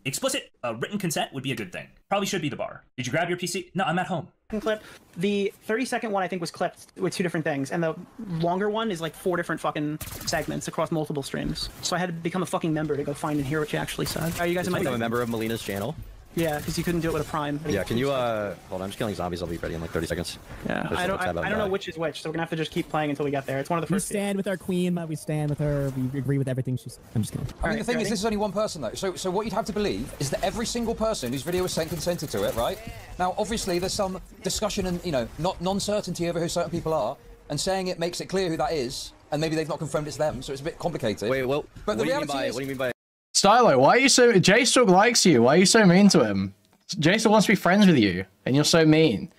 explicit written consent would be a good thing. Probably should be the bar. Did you grab your PC? No, I'm at home. Clip. The 30-second one I think was clipped with 2 different things, and the longer one is like 4 different fucking segments across multiple streams. So I had to become a fucking member to go find and hear what you actually said. Are you guys in my? I'm a member of Melina's channel. Yeah, because you couldn't do it with a Prime. Yeah, can you hold on, I'm just killing zombies. I'll be ready in like 30 seconds. Yeah, I don't know which is which, so we're gonna have to just keep playing until we get there. It's one of the first. We stand with our queen, we stand with her, we agree with everything she's. I'm just kidding. I mean, the thing is, this is only one person though. So what you'd have to believe is that every single person whose video was sent consented to it, right? Now, obviously, there's some discussion and not non-certainty over who certain people are, and saying it makes it clear who that is, and maybe they've not confirmed it's them, so it's a bit complicated. Wait, well, but the reality is, what do you mean by? Stylo, why are you so? J-Stalk likes you. Why are you so mean to him? Jason wants to be friends with you, and you're so mean.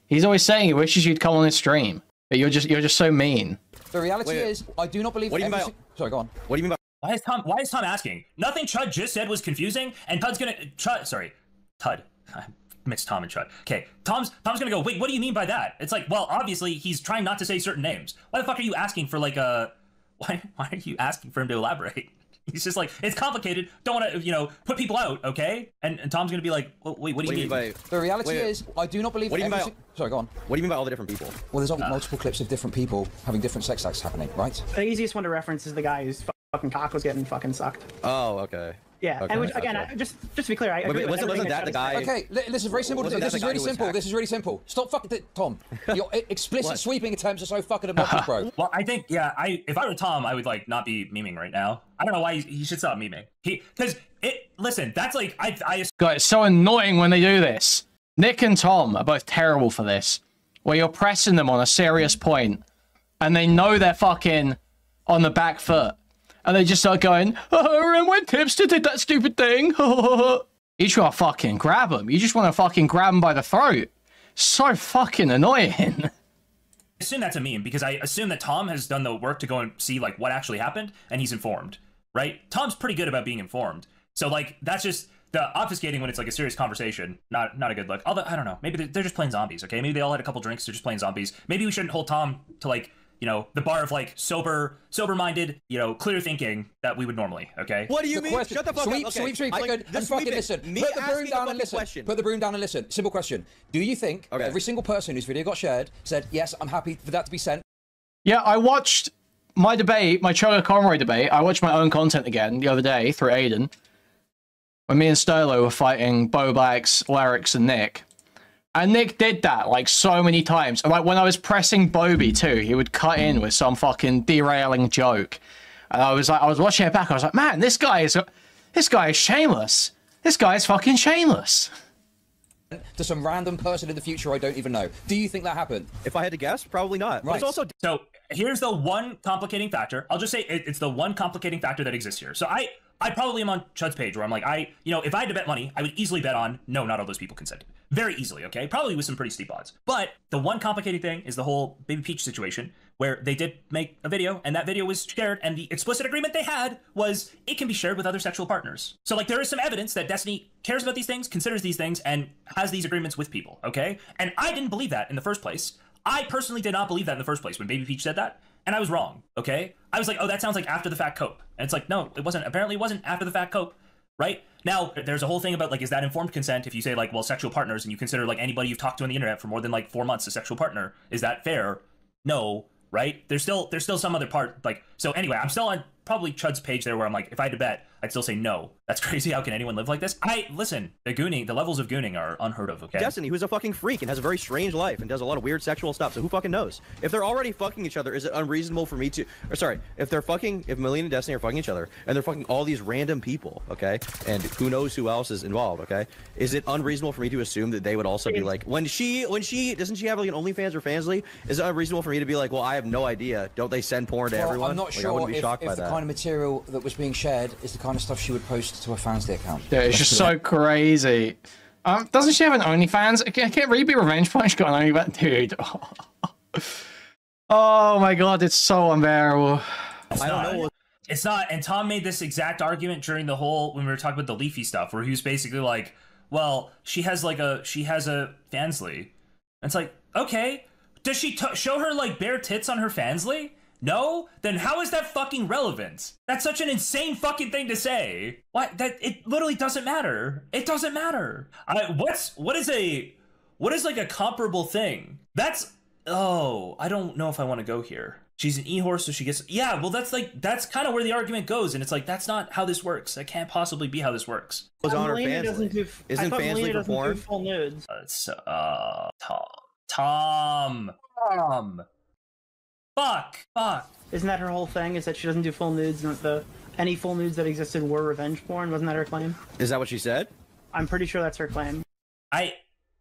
He's always saying he wishes you'd come on his stream, but you're just so mean. The reality is, I do not believe. What do you mean by? Sorry, go on. What do you mean by? Why is Tom asking? Nothing Chud just said was confusing, and Tud's gonna Tud. I mixed Tom and Chud. Okay, Tom's gonna go. Wait, what do you mean by that? It's like, well, obviously he's trying not to say certain names. Why the fuck are you asking for like a? Why are you asking for him to elaborate? He's just like, it's complicated. Don't want to, put people out, okay? And Tom's gonna be like, well, wait, what do you mean? By... The reality is, I do not believe. What do you mean by? Sorry, go on. What do you mean by all the different people? Well, there's multiple clips of different people having different sex acts happening, right? The easiest one to reference is the guy whose fucking cock was getting fucking sucked. Oh, okay. Yeah, okay, and which, again, just to be clear, I agree with wasn't that the guy? Okay, this is very simple. This is really simple. This is really simple. Stop fucking Tom. Your explicit sweeping attempts are so fucking obnoxious, bro. Well, I think, yeah, if I were Tom, I would like not be memeing right now. I don't know why he should stop memeing. Listen, that's like God, it's so annoying when they do this. Nick and Tom are both terrible for this, where you're pressing them on a serious point, and they know they're fucking on the back foot. And they just start going, oh, and when Tipster did that stupid thing. You just want to fucking grab them. You just want to fucking grab them by the throat. So fucking annoying. I assume that's a meme because I assume that Tom has done the work to go and see like what actually happened and he's informed, right? Tom's pretty good about being informed. So like, that's just the obfuscating when it's like a serious conversation. Not a good look. Although, I don't know. Maybe they're just playing zombies, okay? Maybe they all had a couple drinks. They're just playing zombies. Maybe we shouldn't hold Tom to like, the bar of like sober-minded, clear thinking that we would normally, okay? What do you mean? Shut the fuck up. Sweep, and fucking listen. Put the broom down and listen. Put the broom down and listen. Simple question. Do you think every single person whose video got shared said, yes, I'm happy for that to be sent? Yeah, I watched my debate, my Choga Conroy debate. I watched my own content again the other day through Aiden. When me and Stolo were fighting Boblax, Larix, and Nick. And Nick did that, like, so many times. And, like, when I was pressing Bobby, too, he would cut in with some fucking derailing joke. And I was watching it back, I was like, man, this guy is shameless. This guy is fucking shameless. To some random person in the future I don't even know. Do you think that happened? If I had to guess, probably not. Right. Also... So, here's the one complicating factor. I'll just say it's the one complicating factor that exists here. So, I probably am on Chud's page where I'm like, if I had to bet money, I would easily bet on, no, not all those people consented. Very easily, okay? Probably with some pretty steep odds. But the one complicating thing is the whole Baby Peach situation where they did make a video and that video was shared and the explicit agreement they had was it can be shared with other sexual partners. So like there is some evidence that Destiny cares about these things, considers these things, and has these agreements with people, okay? And I didn't believe that in the first place. I personally did not believe that in the first place when Baby Peach said that. And I was wrong, okay? I was like, oh, that sounds like after the fact cope. And it's like, no, it wasn't. Apparently it wasn't after the fact cope. Right? Now, there's a whole thing about, like, is that informed consent if you say, like, well, sexual partners, and you consider, like, anybody you've talked to on the internet for more than, like, 4 months a sexual partner. Is that fair? No, right? There's still some other part, like, so anyway, I'm still on probably Chud's page there where I'm like, if I had to bet, I'd still say no. That's crazy. How can anyone live like this? Listen, the levels of gooning are unheard of, okay? Destiny, who's a fucking freak and has a very strange life and does a lot of weird sexual stuff, so who fucking knows? If they're already fucking each other, is it unreasonable for me to, if Melina and Destiny are fucking each other, and they're fucking all these random people, okay? And who knows who else is involved, okay? Is it unreasonable for me to assume that they would also be like, doesn't she have like an OnlyFans or Fansly? Is it unreasonable for me to be like, well, I have no idea. Don't they send porn to everyone? I'm not not Like, I sure wouldn't be shocked if by the that. kind of material that was being shared is the kind of stuff she would post to her Fansly account. Yeah, it's just so crazy. Doesn't she have an OnlyFans? Can't really be revenge porn. She's got an OnlyFans, dude. Oh my god, it's so unbearable. I don't know. It's not. And Tom made this exact argument during the whole, when we were talking about the Leafy stuff, where he was basically like, well, she has a Fansly. And it's like, okay, does she show her like bare tits on her Fansly? No? Then how is that fucking relevant? That's such an insane fucking thing to say. What? That it literally doesn't matter. It doesn't matter. What is like a comparable thing? I don't know if I want to go here. She's an e-horse, so she gets... Yeah, well, that's kind of where the argument goes, and it's like, that's not how this works. That can't possibly be how this works. Was on her Melina Fansly. Isn't Fansly for porn? Full nudes. Tom. Fuck. Isn't that her whole thing? Is that she doesn't do full nudes, and any full nudes that existed were revenge porn? Wasn't that her claim? Is that what she said? I'm pretty sure that's her claim.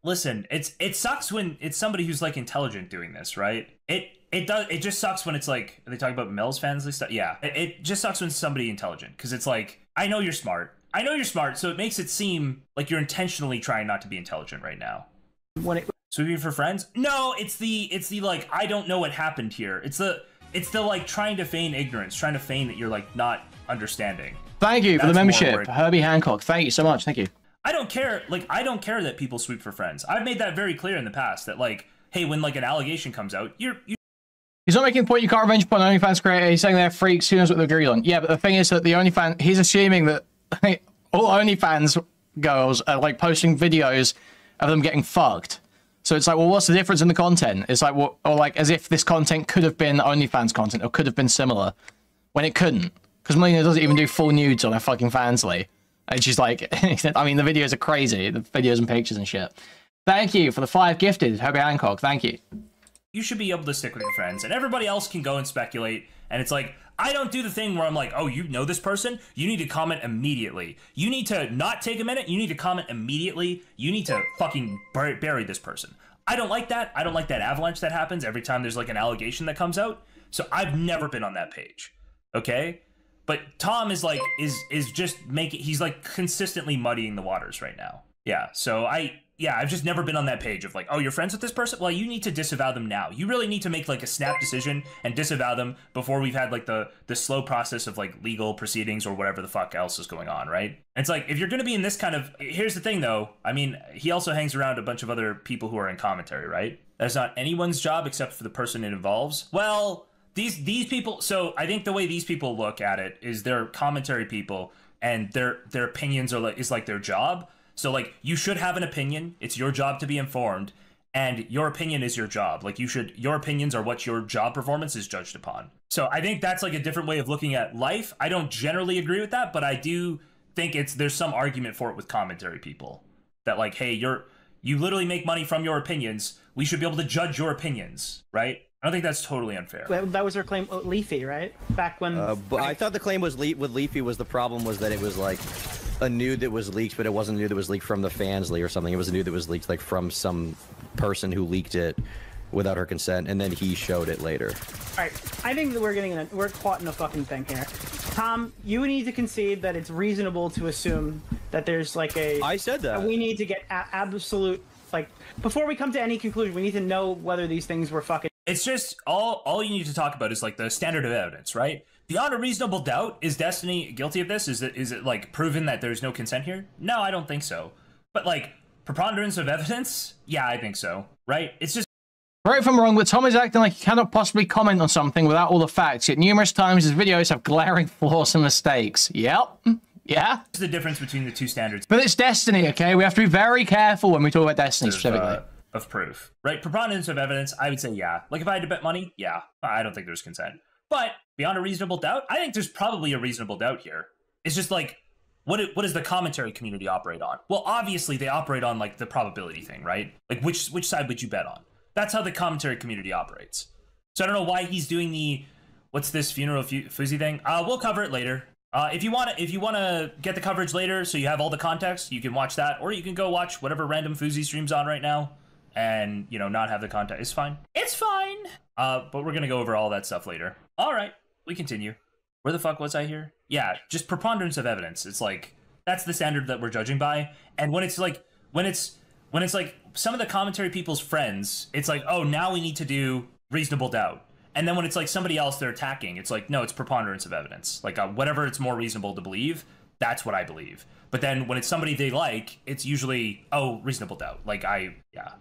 Listen, it sucks when it's somebody who's like intelligent doing this, right? It just sucks when it's like, are they talking about Mel's Fansly stuff? Yeah. It just sucks when it's somebody intelligent, because it's like, I know you're smart, so it makes it seem like you're intentionally trying not to be intelligent right now. Sweeping for friends? No, it's the like, I don't know what happened here. It's the like trying to feign ignorance, trying to feign that you're like not understanding. Thank you for the membership, Herbie Hancock. Thank you so much. Thank you. I don't care that people sweep for friends. I've made that very clear in the past that like, hey, when like an allegation comes out, He's not making the point you can't revenge porn OnlyFans creator. He's saying they're freaks. Who knows what they agree on? Yeah, but the thing is that the OnlyFans... He's assuming that all OnlyFans girls are like posting videos of them getting fucked. So it's like, well, what's the difference in the content? It's like, well, or like as if this content could have been OnlyFans content or could have been similar, when it couldn't. Because Melina doesn't even do full nudes on her fucking Fansly. And she's like, I mean, the videos are crazy. The videos and pictures and shit. Thank you for the 5 gifted, Herbie Hancock. Thank you. You should be able to stick with your friends, and everybody else can go and speculate. And it's like, I don't do the thing where I'm like, oh, you know this person? You need to comment immediately. You need to not take a minute. You need to comment immediately. You need to fucking bury this person. I don't like that. I don't like that avalanche that happens every time there's like an allegation that comes out. So I've never been on that page. Okay? But Tom is like, is just he's like consistently muddying the waters right now. Yeah, so I've just never been on that page of like, oh, you're friends with this person? Well, you need to disavow them now. You really need to make like a snap decision and disavow them before we've had like the slow process of like legal proceedings or whatever the fuck else is going on, right? And it's like, if you're going to be in this kind of... Here's the thing, though. I mean, he also hangs around a bunch of other people who are in commentary, right? That's not anyone's job except for the person it involves. Well, these people... So I think the way these people look at it is they're commentary people and their opinions are is like their job. So, like, you should have an opinion. It's your job to be informed, and your opinion is your job. Like, your opinions are what your job performance is judged upon. So, I think that's, like, a different way of looking at life. I don't generally agree with that, but I do think there's some argument for it with commentary people. That, like, hey, you literally make money from your opinions. We should be able to judge your opinions, right? I don't think that's totally unfair. That was her claim, Leafy, right? Back when... But I thought the claim was with Leafy was the problem was that it was, like... a nude that was leaked, but it wasn't a nude that was leaked from the Fansly or something. It was a nude that was leaked like from some person who leaked it without her consent, and then he showed it later. All right, I think that we're caught in a fucking thing here. Tom, you need to concede that it's reasonable to assume that there's like I said that. We need to get absolute, like, before we come to any conclusion, we need to know whether these things were fucking... It's just, all you need to talk about is like the standard of evidence, right? Beyond a reasonable doubt, is Destiny guilty of this? Is it like proven that there's no consent here? No, I don't think so. But like preponderance of evidence? Yeah, I think so. Right? It's just... Correct if I'm wrong, but Tom is acting like he cannot possibly comment on something without all the facts, yet numerous times his videos have glaring flaws and mistakes. Yep. Yeah? What's the difference between the two standards? But it's Destiny, okay? We have to be very careful when we talk about Destiny specifically. Of proof. Right? Preponderance of evidence, I would say yeah. Like if I had to bet money, yeah. I don't think there's consent. But beyond a reasonable doubt, I think there's probably a reasonable doubt here. It's just like, what does the commentary community operate on? Well, obviously they operate on like the probability thing, right? Like which side would you bet on? That's how the commentary community operates. So I don't know why he's doing the, what's this funeral fuzzy thing? We'll cover it later. If you want to get the coverage later, so you have all the context, you can watch that, or you can go watch whatever random fuzzy stream's on right now, and not have the context. It's fine. It's fine. But we're gonna go over all that stuff later. All right. we continue. Where the fuck was I here? Yeah, just preponderance of evidence. It's like that's the standard that we're judging by. And when it's like some of the commentary people's friends, it's like, oh, now we need to do reasonable doubt. And then when it's like somebody else they're attacking, it's like, no, it's preponderance of evidence. Like whatever it's more reasonable to believe, that's what I believe. But then when it's somebody they like, it's usually, oh, reasonable doubt. Like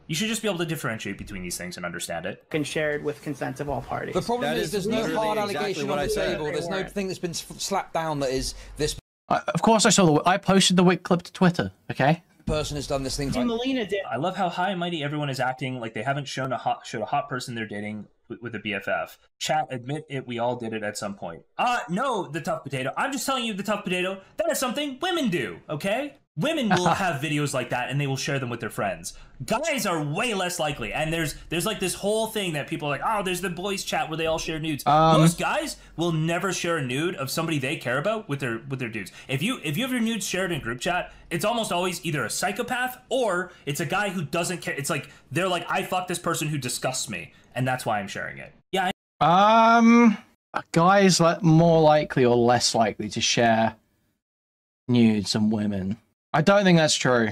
you should just be able to differentiate between these things and understand it. And shared with consent of all parties. The problem is there's no hard exactly allegation on the table. There's no thing that's been slapped down that is this Of course I saw I posted the Wick clip to Twitter, okay? person has done this thing. Melina did. I love how high and mighty everyone is acting like they haven't showed a hot person they're dating with a BFF. Chat, admit it, we all did it at some point. No, the tough potato. I'm just telling you, the tough potato, that is something women do, okay? Women will have videos like that and they will share them with their friends. Guys are way less likely. And there's like this whole thing that people are like, oh, there's the boys chat where they all share nudes. Most guys will never share a nude of somebody they care about with their dudes. If you have your nudes shared in group chat, it's almost always either a psychopath or it's a guy who doesn't care. It's like they're like, I fucked this person who disgusts me, and that's why I'm sharing it. Yeah. Guys like more likely or less likely to share nudes than women. I don't think that's true.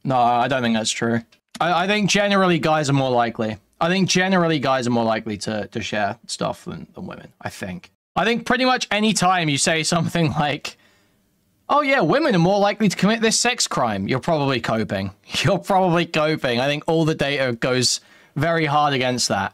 No, I don't think that's true. I think generally guys are more likely. I think generally guys are more likely to share stuff than women, I think. I think pretty much any time you say something like, oh yeah, women are more likely to commit this sex crime, you're probably coping. You're probably coping. I think all the data goes very hard against that.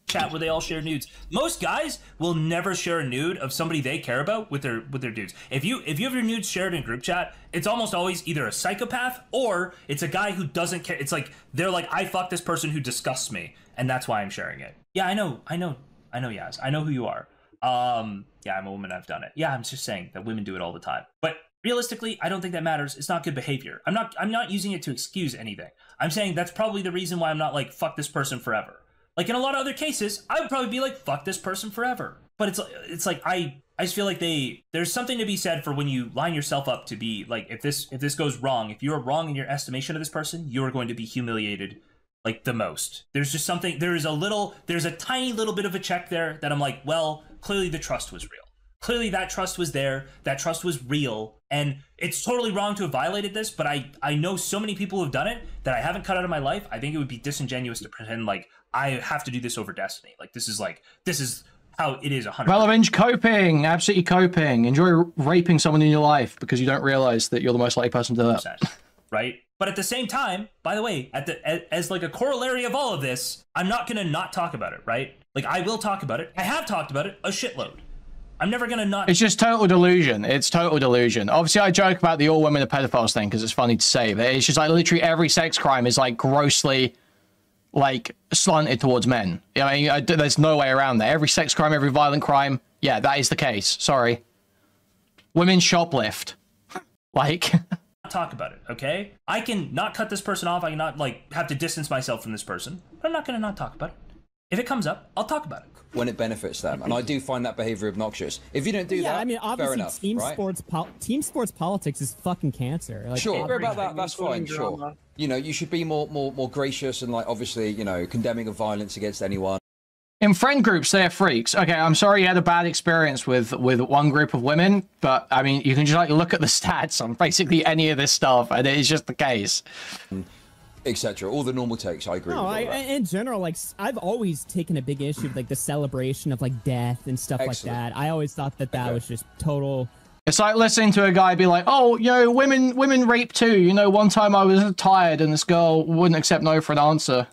Chat where they all share nudes. Most guys will never share a nude of somebody they care about with their dudes. If you have your nudes shared in group chat, it's almost always either a psychopath or it's a guy who doesn't care. It's like they're like, I fucked this person who disgusts me, and that's why I'm sharing it. Yeah, I know, Yaz. I know who you are. Yeah, I'm a woman, I've done it. Yeah, I'm just saying that women do it all the time. But realistically, I don't think that matters. It's not good behavior. I'm not using it to excuse anything. I'm saying that's probably the reason why I'm not like, fuck this person forever. Like in a lot of other cases, I would probably be like, fuck this person forever. But it's like I just feel like there's something to be said for when you line yourself up to be like, if this goes wrong, if you're wrong in your estimation of this person, you're going to be humiliated like the most. There's just something, there's a tiny little bit of a check there that I'm like, well, clearly the trust was real. Clearly that trust was there, that trust was real, and it's totally wrong to have violated this, but I know so many people who have done it that I haven't cut out of my life. I think it would be disingenuous to pretend like I have to do this over Destiny. Like this is how it is 100%. Relevant coping, absolutely coping. Enjoy raping someone in your life because you don't realize that you're the most likely person to do that. Right? But at the same time, by the way, as like a corollary of all of this, I'm not gonna not talk about it, right? Like I will talk about it. I have talked about it a shitload. I'm never gonna not. It's just total delusion. It's total delusion. Obviously, I joke about the all women are pedophiles thing because it's funny to say, but it's just like literally every sex crime is like grossly like slanted towards men. I mean, there's no way around that. Every sex crime, every violent crime, yeah, that is the case. Sorry. Women shoplift. Like. Talk about it, okay? I can not cut this person off. I can not like have to distance myself from this person, but I'm not gonna not talk about it. If it comes up, I'll talk about it. When it benefits them, and I do find that behavior obnoxious. If you don't do that, I mean, obviously, fair enough, team sports politics is fucking cancer. Like, sure, about that, that's fine. Sure, you know, you should be more gracious and like obviously, you know, condemning of violence against anyone. In friend groups, they're freaks. Okay, I'm sorry you had a bad experience with one group of women, but I mean, you can just like look at the stats on basically any of this stuff, and it is just the case. Etc. All the normal takes, I agree. No, with in general, like I've always taken a big issue with like the celebration of like death and stuff like that. I always thought that was just total. It's like listening to a guy be like, "Oh, you know, women rape too." You know, one time I was tired and this girl wouldn't accept no for an answer.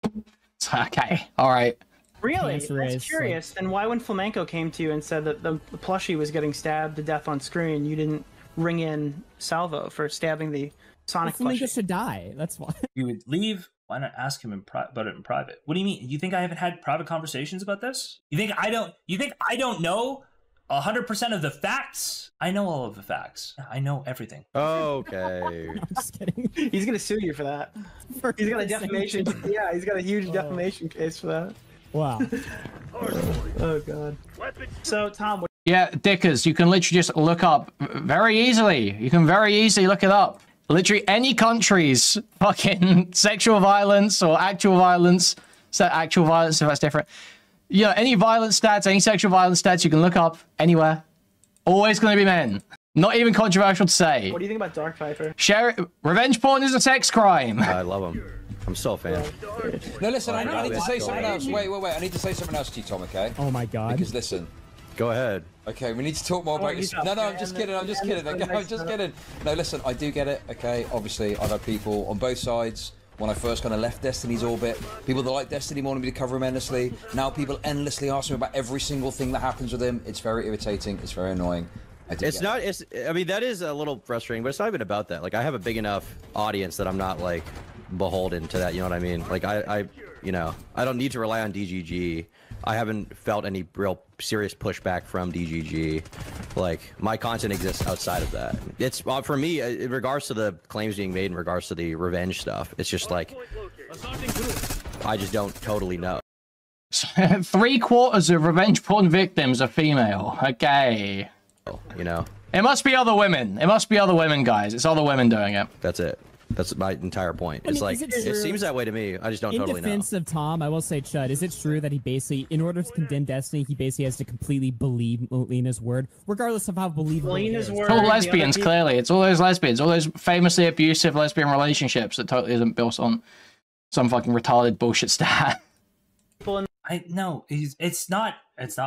It's okay, all right. Really? That's curious. And why when Flamenco came to you and said that the plushie was getting stabbed to death on screen, you didn't ring in Salvo for stabbing the Sonic plushie? Flamenco should die. That's why. You would leave. Why not ask him about it in private? What do you mean? You think I haven't had private conversations about this? You think I don't know 100% of the facts? I know all of the facts. I know everything. Okay. No, I'm just kidding. He's gonna sue you for that. He's got a defamation. Yeah, he's got a huge defamation case for that. Wow. Oh god. So Tom, yeah, Dickers, you can literally just look up very easily. You can very easily look it up. Literally any country's fucking sexual violence or actual violence. So actual violence, if that's different. Yeah, any violent stats, any sexual violence stats you can look up anywhere. Always going to be men. Not even controversial to say. What do you think about Dark Viper? Revenge porn is a sex crime. I love him. I'm still a fan. No, listen, I need to say something else. Wait. I need to say something else to you, Tom, okay? Oh my god. Because listen. Go ahead. Okay, we need to talk more about your... No, I'm just kidding. I'm just kidding. No, listen, I do get it, okay? Obviously, I've had people on both sides. When I first kind of left Destiny's orbit, people that like Destiny wanted me to cover him endlessly. Now people endlessly ask me about every single thing that happens with him. It's very irritating. It's very annoying. I mean, that is a little frustrating, but it's not even about that. Like, I have a big enough audience that I'm not, like, beholden to that, you know what I mean? Like, I don't need to rely on DGG. I haven't felt any real serious pushback from DGG. Like, my content exists outside of that. It's, for me, in regards to the claims being made in regards to the revenge stuff, it's just like, I just don't totally know. 3/4 of revenge porn victims are female. Okay. You know? It must be other women. It must be other women, guys. It's other women doing it. That's it. That's my entire point. It's like, it seems that way to me. I just don't totally know. In defense of Tom, I will say, Chud, is it true that he basically, in order to condemn Destiny, he basically has to completely believe Melina's word, regardless of how believable it is? It's all lesbians, clearly. It's all those lesbians. All those famously abusive lesbian relationships that totally isn't built on some fucking retarded bullshit stat. No, it's not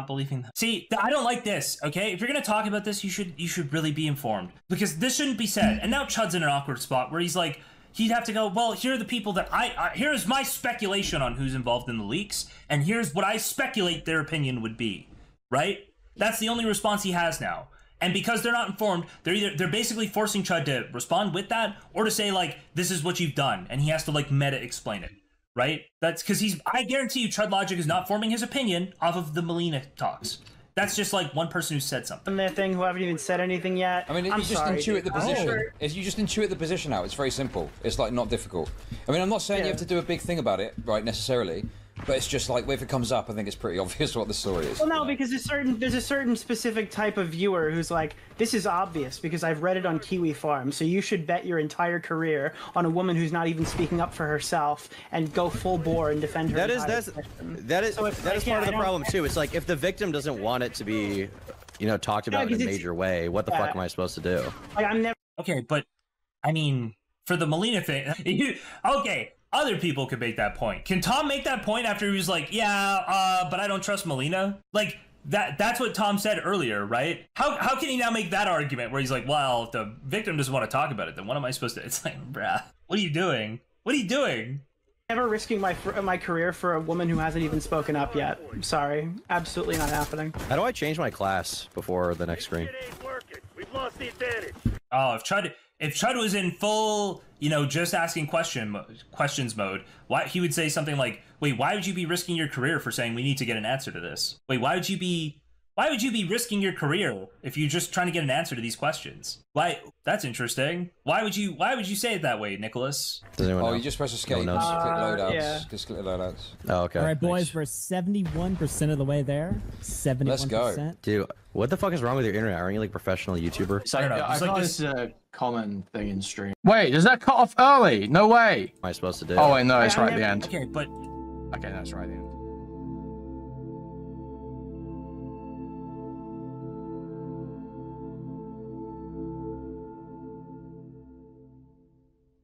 believing that. See, I don't like this, okay? If you're gonna talk about this, you should really be informed. Because this shouldn't be said. And now Chud's in an awkward spot where he's like, he'd have to go, well, here are the people that here's my speculation on who's involved in the leaks, and here's what I speculate their opinion would be, right? That's the only response he has now. And because they're not informed, they're basically forcing Chud to respond with that, or to say, like, this is what you've done, and he has to, like, meta explain it. Right? That's because I guarantee you Chud Logic is not forming his opinion off of the Melina talks. That's just like one person who said something. And their thing who haven't even said anything yet. I mean, you just intuit the position. You just intuit the position out. It's very simple. It's like not difficult. I mean, I'm not saying you have to do a big thing about it, right, necessarily. But it's just like, if it comes up, I think it's pretty obvious what the story is. Well, no, because there's a certain specific type of viewer who's like, this is obvious because I've read it on Kiwi Farm, so you should bet your entire career on a woman who's not even speaking up for herself and go full bore and defend her. That is part of the problem too. It's like, if the victim doesn't want it to be, you know, talked about in a major way, what the fuck am I supposed to do? Like, I'm never. Okay, but I mean, for the Melina thing, okay. Other people could make that point. Can Tom make that point after he was like, yeah, but I don't trust Melina? Like, that's what Tom said earlier, right? How can he now make that argument where he's like, well, if the victim doesn't want to talk about it, then what am I supposed to... It's like, bruh, what are you doing? What are you doing? Never risking my career for a woman who hasn't even spoken up yet. I'm sorry. Absolutely not happening. How do I change my class before the next screen? We've lost the advantage. Oh, if Chud was in full, you know, just asking questions mode, he would say something like, wait, why would you be risking your career for saying we need to get an answer to this? Wait, why would you be risking your career if you're just trying to get an answer to these questions? Why? That's interesting. Why would you say it that way, Nicholas? Does anyone know? You just press escape. Click loadouts. Yeah. Just click loadouts. Oh, okay. All right, boys, we're 71% of the way there. 71%. Let's go. Dude, what the fuck is wrong with your internet? Aren't you like a professional YouTuber? So, I thought this is a common thing in stream. Wait, does that cut off early? No way. What am I supposed to do? Oh wait, no, it's right at the end. Okay, but... Okay, that's right at the end.